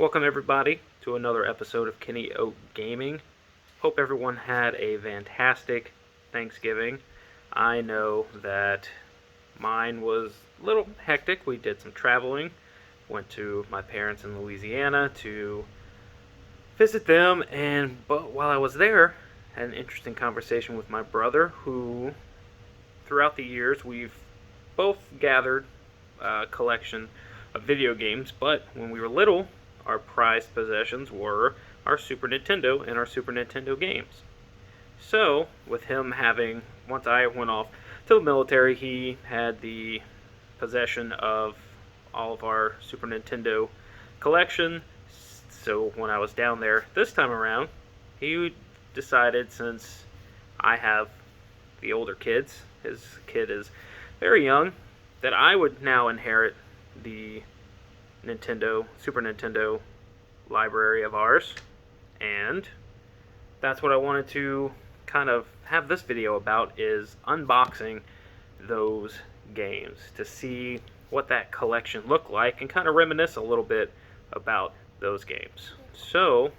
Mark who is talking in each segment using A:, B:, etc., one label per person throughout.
A: Welcome everybody to another episode of Kenny Oak Gaming. Hope everyone had a fantastic Thanksgiving. I know that mine was a little hectic. We did some traveling. Went to my parents in Louisiana to visit them, but while I was there, had an interesting conversation with my brother, who throughout the years we've both gathered a collection of video games, but when we were little, our prized possessions were our Super Nintendo and our Super Nintendo games. So, with him having, once I went off to the military, he had the possession of all of our Super Nintendo collection. So when I was down there this time around, he decided, since I have the older kids, his kid is very young, that I would now inherit the Super Nintendo library of ours, and that's what I wanted to kind of have this video about, is unboxing those games to see what that collection looked like and kind of reminisce a little bit about those games. So,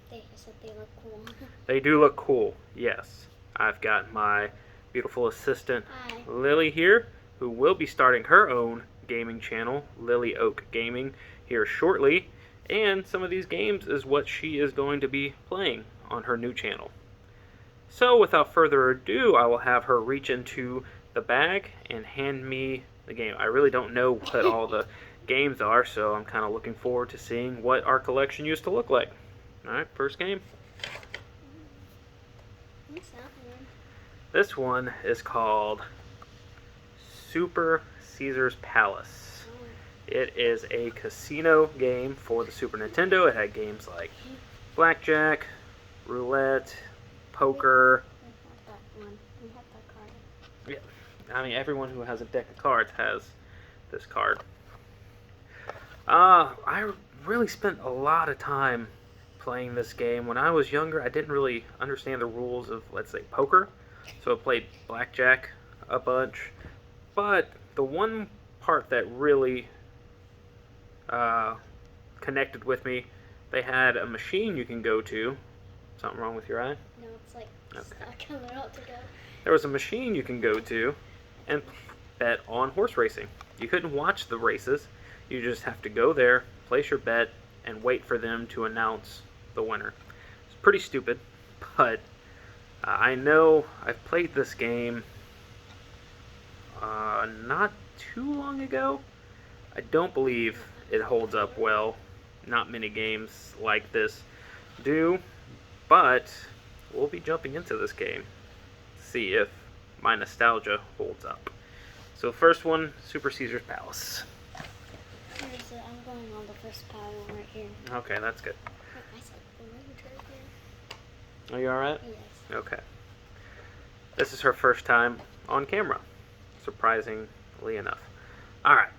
B: They said they look cool.
A: They do look cool, yes. I've got my beautiful assistant,
B: Hi.
A: Lily, here, who will be starting her own gaming channel, Lily Oak Gaming, here shortly. And some of these games is what she is going to be playing on her new channel. So without further ado, I will have her reach into the bag and hand me the game. I really don't know what all the games are, so I'm kind of looking forward to seeing what our collection used to look like. Alright, first game.
B: What's that one?
A: This one is called Super Caesar's Palace.
B: Oh.
A: It is a casino game for the Super Nintendo. It had games like blackjack, roulette, poker.
B: We have that one. We have that card.
A: Yeah, I mean, everyone who has a deck of cards has this card. I really spent a lot of time playing this game. When I was younger, I didn't really understand the rules of, let's say, poker. So I played blackjack a bunch. But the one part that really connected with me, they had a machine you can go to. Something wrong with your eye?
B: No, it's like
A: Okay.
B: stuck. I'm about to go.
A: There was a machine you can go to and bet on horse racing. You couldn't watch the races. You just have to go there, place your bet, and wait for them to announce the winner. It's pretty stupid, but I know I've played this game not too long ago. I don't believe it holds up well. Not many games like this do, but we'll be jumping into this game to see if my nostalgia holds up. So first one, Super Caesar's Palace.
B: Here's it. I'm going on the first pile right here.
A: Okay, that's good.
B: I said the range right here.
A: Are you alright?
B: Yes.
A: Okay. This is her first time on camera, surprisingly enough. Alright,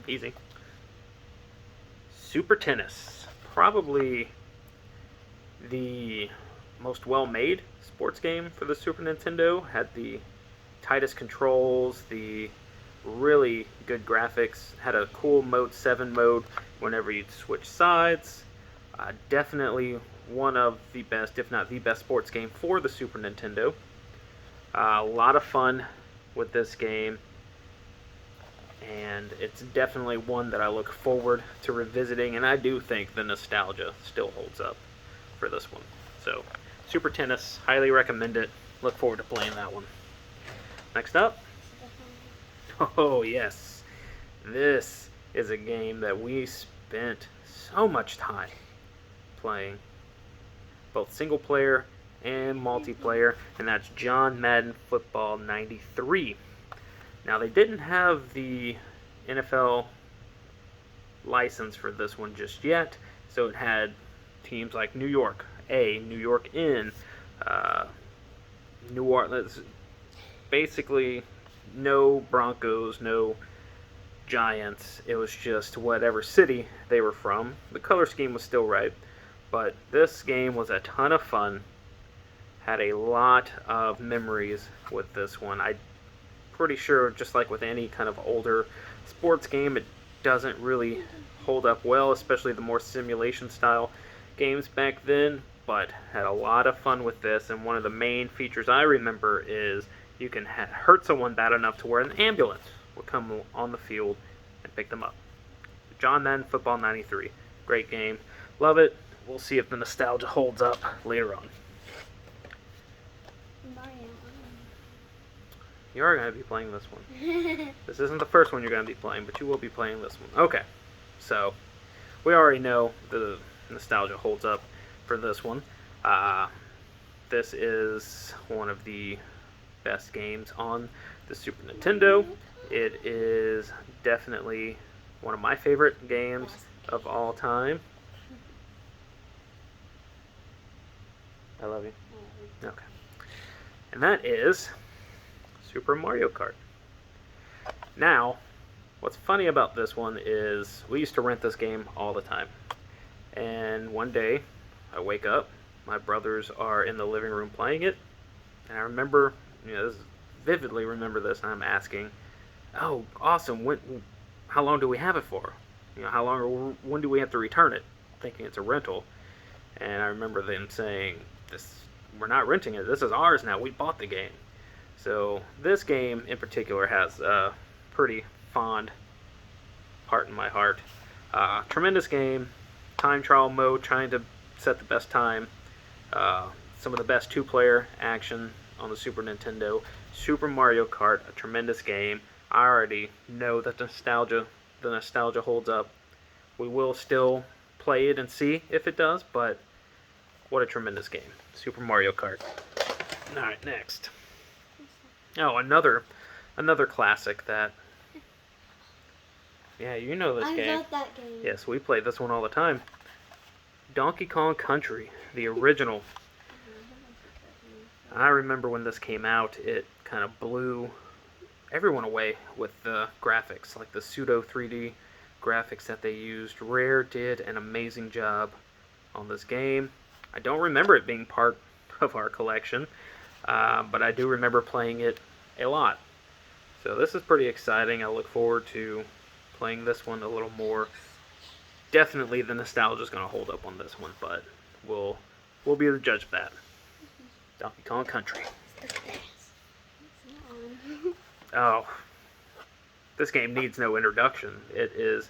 A: easy. Super Tennis. Probably the most well-made sports game for the Super Nintendo. Had the tightest controls, the really good graphics, had a cool Mode 7 mode whenever you'd switch sides. Definitely one of the best, if not the best, sports game for the Super Nintendo. A lot of fun with this game, and it's definitely one that I look forward to revisiting, and I do think the nostalgia still holds up for this one. So, Super Tennis, highly recommend it. Look forward to playing that one. Next up. Oh yes, this is a game that we spent so much time playing, both single player and multiplayer, and that's John Madden Football 93. Now, they didn't have the NFL license for this one just yet, so it had teams like New York A, New York N, New Orleans. Basically, no Broncos, no Giants. It was just whatever city they were from. The color scheme was still right, but this game was a ton of fun. Had a lot of memories with this one. I'm pretty sure, just like with any kind of older sports game, it doesn't really hold up well, especially the more simulation style games back then, but had a lot of fun with this. And one of the main features I remember is you can hurt someone bad enough to where an ambulance will come on the field and pick them up. John Madden Football 93. Great game. Love it. We'll see if the nostalgia holds up later on.
B: Mario.
A: You are going to be playing this one. This isn't the first one you're going to be playing, but you will be playing this one. Okay. So, we already know the nostalgia holds up for this one. This is one of the best games on the Super Nintendo. It is definitely one of my favorite games of all time. I love you. Okay. And that is Super Mario Kart. Now, what's funny about this one is we used to rent this game all the time. And one day, I wake up, my brothers are in the living room playing it, and I remember, vividly remember this, and I'm asking, "Oh, awesome! How long do we have it for? How long? Or when do we have to return it?" Thinking it's a rental, and I remember them saying, "We're not renting it. This is ours now. We bought the game." So this game in particular has a pretty fond part in my heart. Tremendous game. Time trial mode, trying to set the best time. Some of the best two-player action on the Super Nintendo. Super Mario Kart, a tremendous game. I already know that the nostalgia holds up. We will still play it and see if it does, but what a tremendous game. Super Mario Kart. Alright, next. Oh, another classic that... Yeah, you know this game.
B: I got that game.
A: Yes, we play this one all the time. Donkey Kong Country, the original. I remember when this came out, it kind of blew everyone away with the graphics, like the pseudo 3D graphics that they used. Rare did an amazing job on this game. I don't remember it being part of our collection, but I do remember playing it a lot. So this is pretty exciting. I look forward to playing this one a little more. Definitely the nostalgia is going to hold up on this one, but we'll be the judge of that. Donkey Kong Country. Oh, this game needs no introduction. It is,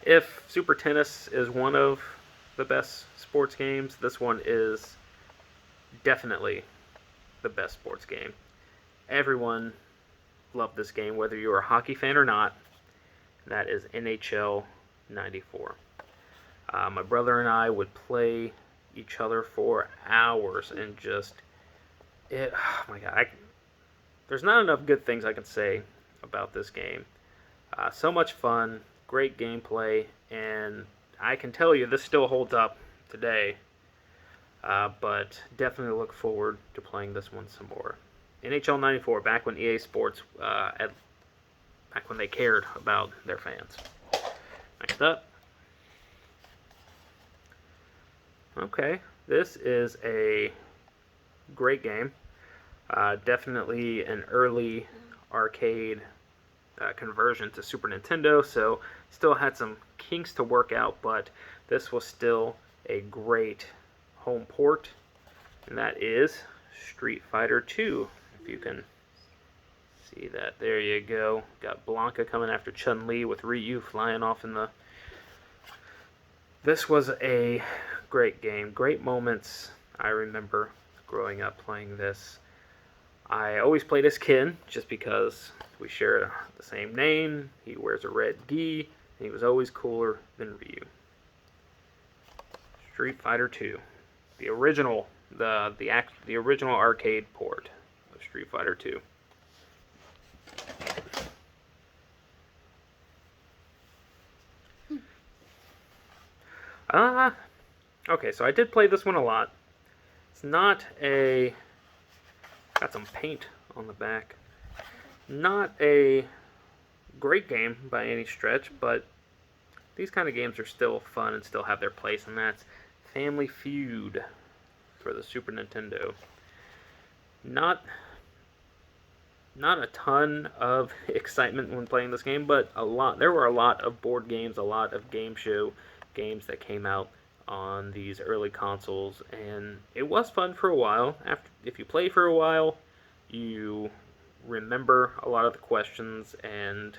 A: if Super Tennis is one of the best sports games, this one is definitely the best sports game. Everyone loved this game, whether you're a hockey fan or not. That is NHL 94. My brother and I would play each other for hours and just oh my god, there's not enough good things I can say about this game. So much fun, great gameplay, and I can tell you this still holds up today, but definitely look forward to playing this one some more. NHL 94, back when EA Sports, back when they cared about their fans. Next up. Okay, this is a great game. Definitely an early arcade conversion to Super Nintendo, so still had some kinks to work out, but this was still a great home port, and that is Street Fighter 2. If you can see that, there you go. Got Blanca coming after Chun-Li with Ryu flying off in the... This was a great game, great moments. I remember growing up playing this. I always played as Ken, just because we share the same name. He wears a red gi, and he was always cooler than Ryu. Street Fighter 2, the original, the original arcade port of Street Fighter 2. Okay, so I did play this one a lot. It's not a... Got some paint on the back. Not a great game by any stretch, but these kind of games are still fun and still have their place, and that's Family Feud for the Super Nintendo. Not not a ton of excitement when playing this game, but a lot. There were a lot of board games, a lot of game show games that came out on these early consoles, and it was fun for a while. After, if you play for a while, you remember a lot of the questions and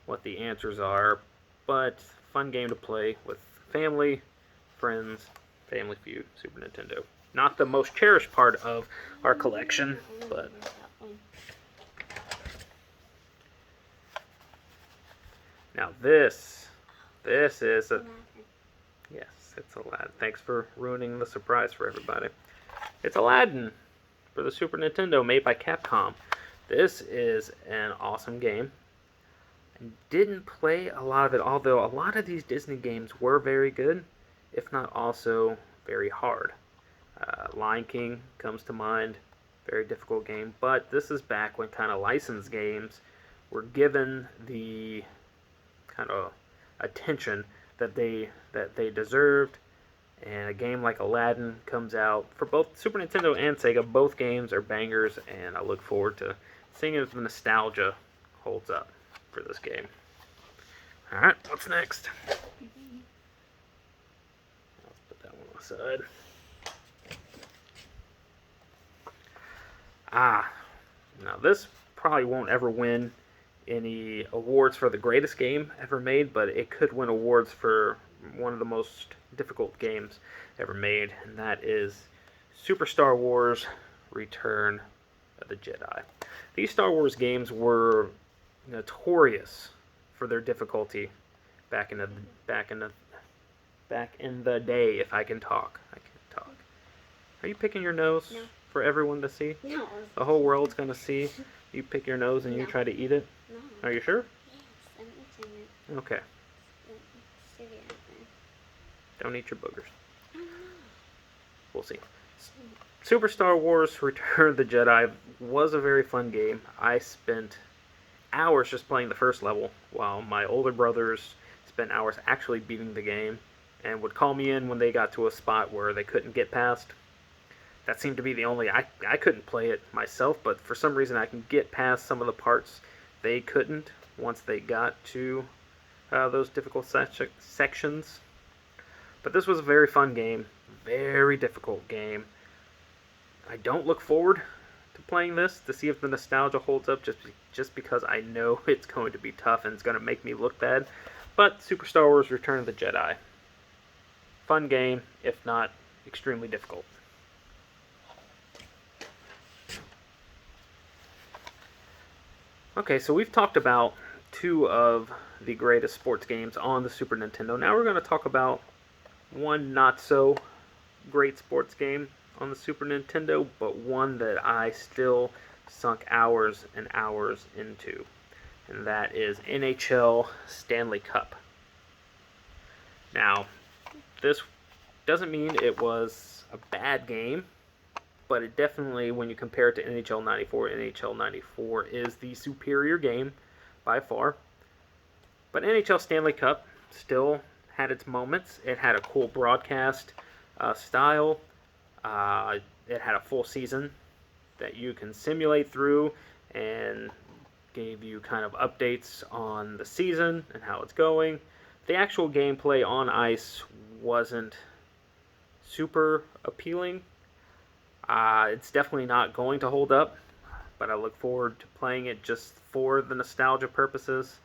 A: what the answers are. But fun game to play with family, friends, Family Feud, Super Nintendo. Not the most cherished part of our collection, but now this is a yes, it's Aladdin. Thanks for ruining the surprise for everybody. It's Aladdin for the Super Nintendo, made by Capcom. This is an awesome game. I didn't play a lot of it, although a lot of these Disney games were very good, if not also very hard. Lion King comes to mind, very difficult game, but this is back when kind of licensed games were given the kind of attention that they deserved. And a game like Aladdin comes out for both Super Nintendo and Sega. Both games are bangers, and I look forward to seeing if the nostalgia holds up for this game. All right, what's next? Let's put that one aside. Now this probably won't ever win any awards for the greatest game ever made, but it could win awards for one of the most difficult games ever made, and that is Super Star Wars Return of the Jedi. These Star Wars games were notorious for their difficulty back in the day. If I can talk, I can talk. Are you picking your nose?
B: No.
A: For everyone to see?
B: No.
A: The whole world's gonna see. You pick your nose and you try to eat it?
B: No.
A: Are you sure?
B: Yes, I'm eating it.
A: Okay.
B: Seriously.
A: Don't eat your boogers.
B: I don't know.
A: We'll see. Super Star Wars Return of the Jedi was a very fun game. I spent hours just playing the first level, while my older brothers spent hours actually beating the game and would call me in when they got to a spot where they couldn't get past. That seemed to be the only... I couldn't play it myself, but for some reason I can get past some of the parts they couldn't once they got to those difficult sections. But this was a very fun game, very difficult game. I don't look forward to playing this to see if the nostalgia holds up, just because I know it's going to be tough and it's going to make me look bad. But Super Star Wars Return of the Jedi. Fun game, if not extremely difficult. Okay, so we've talked about two of the greatest sports games on the Super Nintendo. Now we're going to talk about one not so great sports game on the Super Nintendo, but one that I still sunk hours and hours into, and that is NHL Stanley Cup. Now, this doesn't mean it was a bad game, but it definitely, when you compare it to NHL 94 is the superior game by far. But NHL Stanley Cup still had its moments. It had a cool broadcast style. It had a full season that you can simulate through and gave you kind of updates on the season and how it's going. The actual gameplay on ice wasn't super appealing. It's definitely not going to hold up, but I look forward to playing it just for the nostalgia purposes.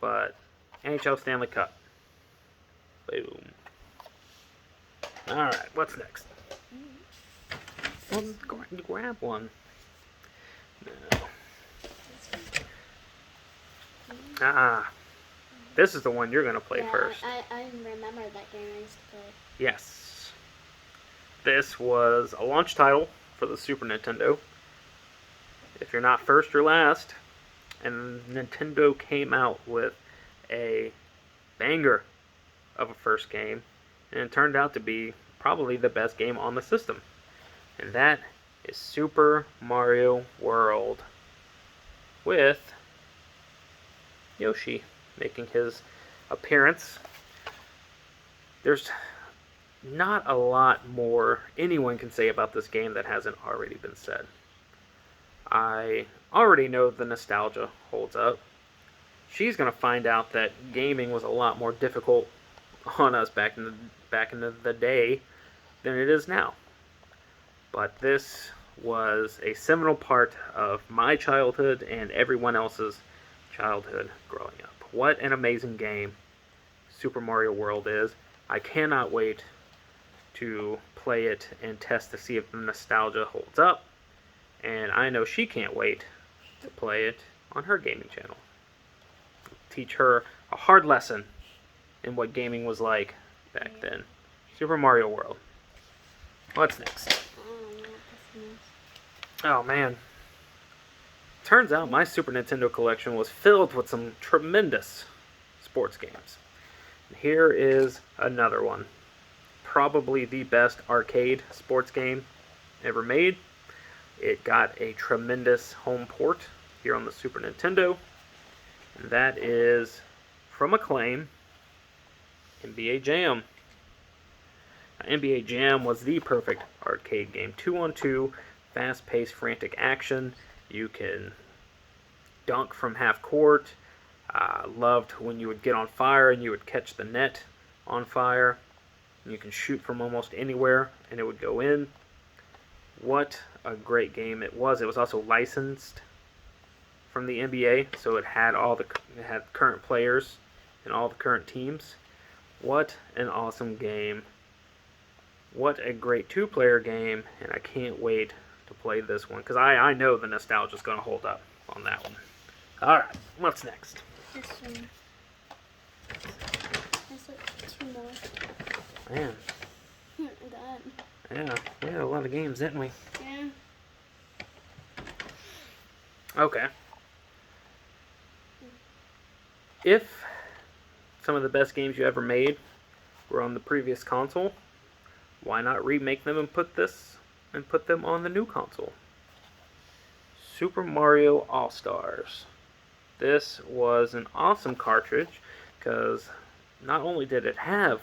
A: But NHL Stanley Cup. Boom. Alright, what's next? Well, grab one. No. This is the one you're going to play first.
B: I remember that game I used to play.
A: Yes. This was a launch title for the Super Nintendo. If you're not first, you're last. And Nintendo came out with a banger of a first game, and it turned out to be probably the best game on the system. And that is Super Mario World, with Yoshi making his appearance. There's not a lot more anyone can say about this game that hasn't already been said. I already know the nostalgia holds up. She's gonna find out that gaming was a lot more difficult on us back in the day than it is now. But this was a seminal part of my childhood and everyone else's childhood growing up. What an amazing game Super Mario World is. I cannot wait to play it and test to see if the nostalgia holds up. And I know she can't wait to play it on her gaming channel. Teach her a hard lesson in what gaming was like back then. Super Mario World. What's next?
B: I don't know what this is.
A: Oh man. Turns out my Super Nintendo collection was filled with some tremendous sports games. Here is another one. Probably the best arcade sports game ever made. It got a tremendous home port here on the Super Nintendo. And that is, from Acclaim, NBA Jam. Now, NBA Jam was the perfect arcade game. 2-on-2, fast-paced, frantic action. You can dunk from half court. Loved when you would get on fire and you would catch the net on fire. And you can shoot from almost anywhere and it would go in. What a great game it was. It was also licensed from the NBA, so it had current players and all the current teams. What an awesome game. What a great two-player game, and I can't wait to play this one because I know the nostalgia is going to hold up on that one. Alright, what's next?
B: This one. There's like 2 more.
A: Man,
B: That.
A: yeah, we had a lot of games, didn't we?
B: Yeah.
A: Okay. If some of the best games you ever made were on the previous console, why not remake them and put them on the new console? Super Mario All-Stars. This was an awesome cartridge because not only did it have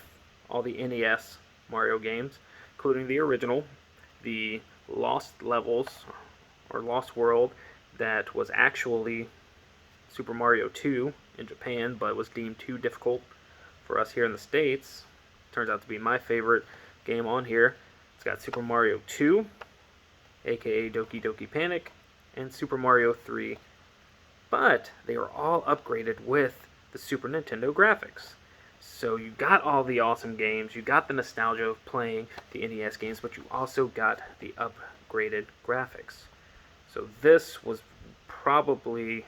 A: all the NES Mario games, including the original, the Lost Levels or Lost World that was actually Super Mario 2 in Japan, but was deemed too difficult for us here in the States. Turns out to be my favorite game on here. It's got Super Mario 2, aka Doki Doki Panic, and Super Mario 3. But they were all upgraded with the Super Nintendo graphics. So you got all the awesome games, you got the nostalgia of playing the NES games, but you also got the upgraded graphics. So this was probably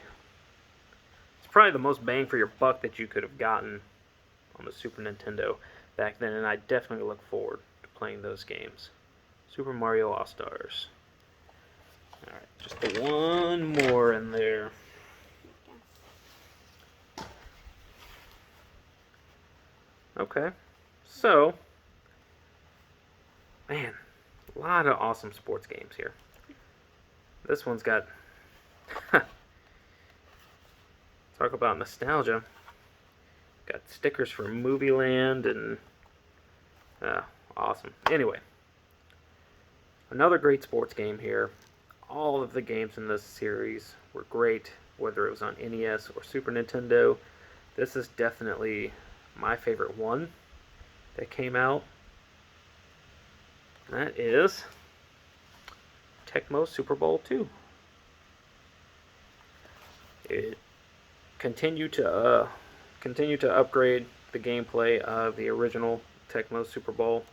A: the most bang for your buck that you could have gotten on the Super Nintendo back then, and I definitely look forward to playing those games. Super Mario All-Stars. Alright, just the one more in there. Okay, so, man, a lot of awesome sports games here. This one's got, talk about nostalgia. Got stickers from Movie Land and, awesome. Anyway, another great sports game here. All of the games in this series were great, whether it was on NES or Super Nintendo. This is definitely my favorite one that came out. That is Tecmo Super Bowl 2. It continued to upgrade the gameplay of the original Tecmo Super Bowl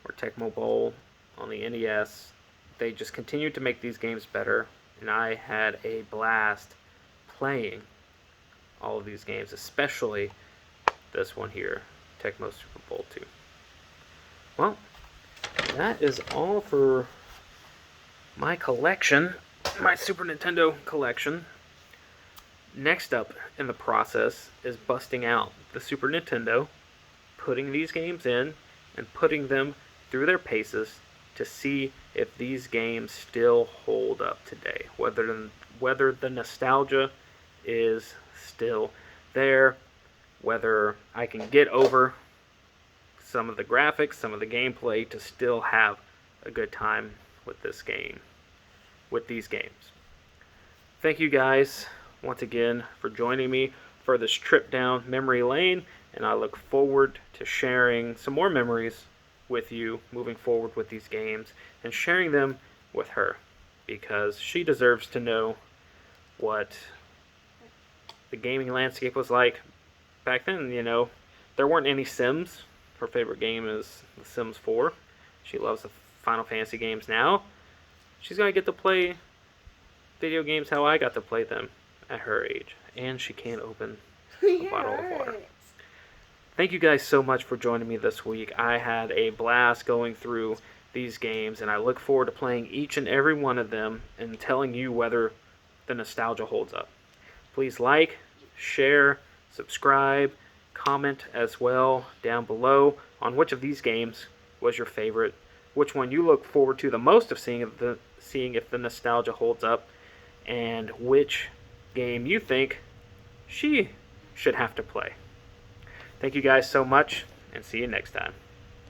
A: or Tecmo Bowl on the NES. They just continued to make these games better, and I had a blast playing all of these games, especially this one here, Tecmo Super Bowl 2. Well, that is all for my collection, my Super Nintendo collection. Next up in the process is busting out the Super Nintendo, putting these games in, and putting them through their paces to see if these games still hold up today. Whether the nostalgia is still there, whether I can get over some of the graphics, some of the gameplay to still have a good time with this game, with these games. thank you guys once again for joining me for this trip down memory lane, and I look forward to sharing some more memories with you moving forward with these games and sharing them with her, because she deserves to know what the gaming landscape was like back then. There weren't any Sims. Her favorite game is The Sims 4. She loves the Final Fantasy games now. She's going to get to play video games how I got to play them at her age. And she can't open a bottle of water. Thank you guys so much for joining me this week. I had a blast going through these games, and I look forward to playing each and every one of them and telling you whether the nostalgia holds up. Please like, share, subscribe, comment as well down below on which of these games was your favorite, which one you look forward to the most of seeing if the nostalgia holds up, and which game you think she should have to play. Thank you guys so much, and see you next time.